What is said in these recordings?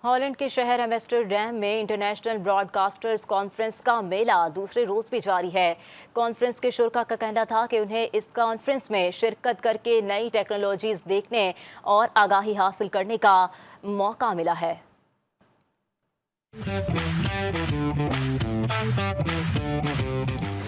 Holland के शहर Amsterdam में इंटरनेशनल ब्रॉडकास्टर्स कॉन्फ्रेंस का मेला दूसरे रोज भी जारी है। कॉन्फ्रेंस के शुरा का कहना था कि उन्हें इस कॉन्फ्रेंस में शिरकत करके नई टेक्नोलॉजीज देखने और आगाही हासिल करने का मौका मिला है।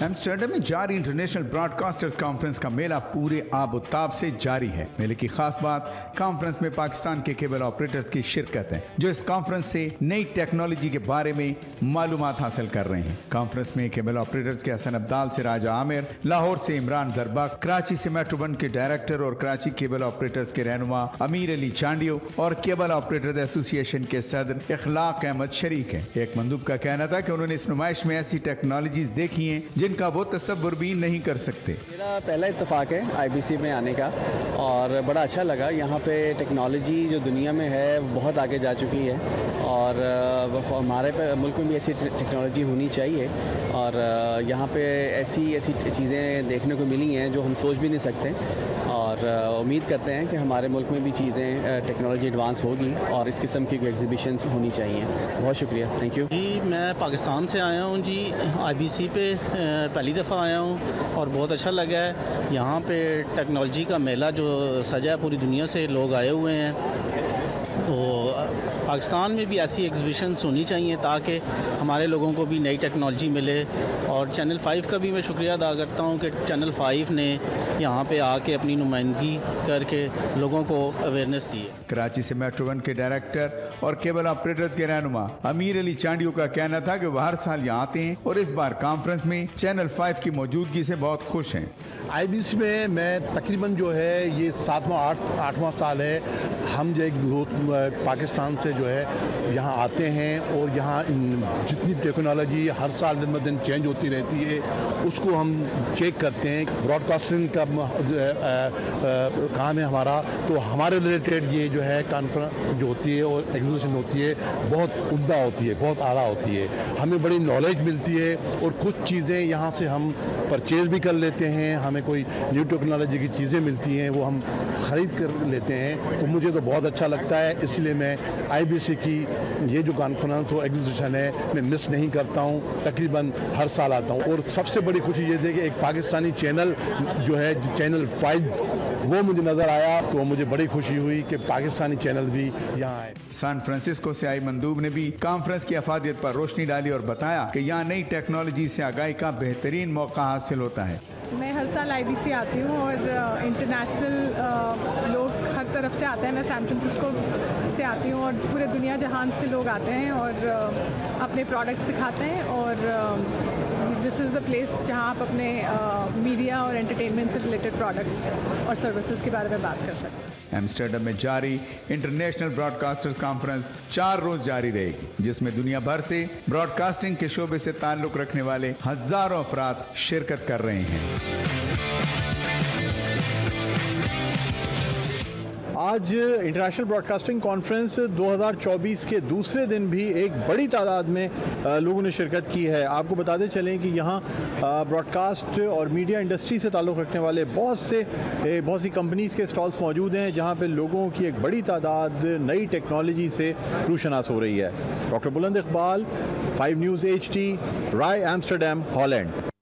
एम्स्टर्डम में जारी इंटरनेशनल ब्रॉडकास्टर्स कॉन्फ्रेंस का मेला पूरे आबोताब से जारी है। मेले की खास बात कॉन्फ्रेंस में पाकिस्तान के केबल ऑपरेटर्स की शिरकत है, जो इस कॉन्फ्रेंस से नई टेक्नोलॉजी के बारे में मालूमात हासिल कर रहे हैं। कॉन्फ्रेंस में केबल ऑपरेटर्स के हसन अब्दाल से राजा आमिर, लाहौर से इमरान जरबक, कराची से मेट्रोवन के डायरेक्टर और कराची केबल ऑपरेटर्स के रहनुमा अमीर अली चांडियो और केबल ऑपरेटर्स एसोसिएशन के सदर इखलाक अहमद शरीक है। एक मंदूब का कहना था कि उन्होंने इस नुमाइश में ऐसी टेक्नोलॉजीज देखी हैं जिनका वो तसव्वुर भी नहीं कर सकते। मेरा पहला इत्तेफाक है आईबीसी में आने का और बड़ा अच्छा लगा। यहाँ पे टेक्नोलॉजी जो दुनिया में है बहुत आगे जा चुकी है और हमारे मुल्क में भी ऐसी टेक्नोलॉजी होनी चाहिए और यहाँ पे ऐसी चीज़ें देखने को मिली हैं जो हम सोच भी नहीं सकते और उम्मीद करते हैं कि हमारे मुल्क में भी चीज़ें टेक्नोलॉजी एडवांस होगी और इस किस्म की एग्जीबिशंस होनी चाहिए। बहुत शुक्रिया, थैंक यू। जी मैं पाकिस्तान से आया हूँ जी, आईबीसी पे पहली दफ़ा आया हूँ और बहुत अच्छा लगा है। यहाँ पे टेक्नोलॉजी का मेला जो सजा है, पूरी दुनिया से लोग आए हुए हैं। तो पाकिस्तान में भी ऐसी एग्जीबिशंस होनी चाहिए ताकि हमारे लोगों को भी नई टेक्नोलॉजी मिले। और चैनल 5 का भी मैं शुक्रिया अदा करता हूँ कि चैनल 5 ने यहाँ पे आके अपनी नुमाइंदगी करके लोगों को अवेयरनेस दी है। कराची से मेट्रोवन के डायरेक्टर और केबल ऑपरेटर्स के रहनुमा अमीर अली चांडियो का कहना था कि वह हर साल यहाँ आते हैं और इस बार कॉन्फ्रेंस में चैनल 5 की मौजूदगी से बहुत खुश हैं। आईबीसी में मैं तकरीबन जो है ये 7वां साल है। हम जो एक पाकिस्तान से जो है यहाँ आते हैं और यहाँ जितनी टेक्नोलॉजी हर साल दिन ब दिन चेंज होती रहती है उसको हम चेक करते हैं। ब्रॉडकास्टिंग का काम है हमारा, तो हमारे रिलेटेड ये जो है कॉन्फ्रेंस जो होती है और एग्जीबिशन होती है बहुत उम्दा होती है, बहुत आला होती है। हमें बड़ी नॉलेज मिलती है और कुछ चीज़ें यहाँ से हम परचेज भी कर लेते हैं। हमें कोई न्यू टेक्नोलॉजी की चीज़ें मिलती हैं वो हम ख़रीद कर लेते हैं। तो मुझे तो बहुत अच्छा लगता है, इसलिए मैं आईबीसी की ये जो कॉन्फ्रेंस और एग्जीबिशन है मैं मिस नहीं करता हूँ, तकरीबन हर साल आता हूँ। और सबसे बड़ी खुशी ये थी कि एक पाकिस्तानी चैनल जो है चैनल 5 वो मुझे नज़र आया, तो मुझे बड़ी खुशी हुई कि पाकिस्तानी चैनल भी यहाँ आए। सैन फ्रांसिस्को से आई मंदूब ने भी कॉन्फ्रेंस की अफादियत पर रोशनी डाली और बताया कि यहाँ नई टेक्नोलॉजी से आगाही का बेहतरीन मौका हासिल होता है। मैं हर साल आईबीसी आती हूँ और इंटरनेशनल लोग हर तरफ से आते हैं। मैं सैन फ्रांसिस्को से आती हूँ और पूरे दुनिया जहान से लोग आते हैं और अपने प्रोडक्ट सिखाते हैं और दिस इज़ द प्लेस जहाँ आप अपने मीडिया और एंटरटेनमेंट से रिलेटेड प्रोडक्ट्स और सर्विसेज के बारे में बात कर सकते हैं। एम्स्टर्डम में जारी इंटरनेशनल ब्रॉडकास्टर्स कॉन्फ्रेंस 4 रोज जारी रहेगी, जिसमें दुनिया भर से ब्रॉडकास्टिंग के शोबे से ताल्लुक़ रखने वाले हज़ारों अफराद शिरकत कर रहे हैं। आज इंटरनेशनल ब्रॉडकास्टिंग कॉन्फ्रेंस 2024 के दूसरे दिन भी एक बड़ी तादाद में लोगों ने शिरकत की है। आपको बताते चलें कि यहाँ ब्रॉडकास्ट और मीडिया इंडस्ट्री से ताल्लुक़ रखने वाले बहुत सी कंपनीज़ के स्टॉल्स मौजूद हैं, जहाँ पे लोगों की एक बड़ी तादाद नई टेक्नोलॉजी से रूशनास हो रही है। डॉक्टर बुलंद इकबाल, 5 न्यूज़ HD, राय एम्स्टर्डम, हॉलैंड।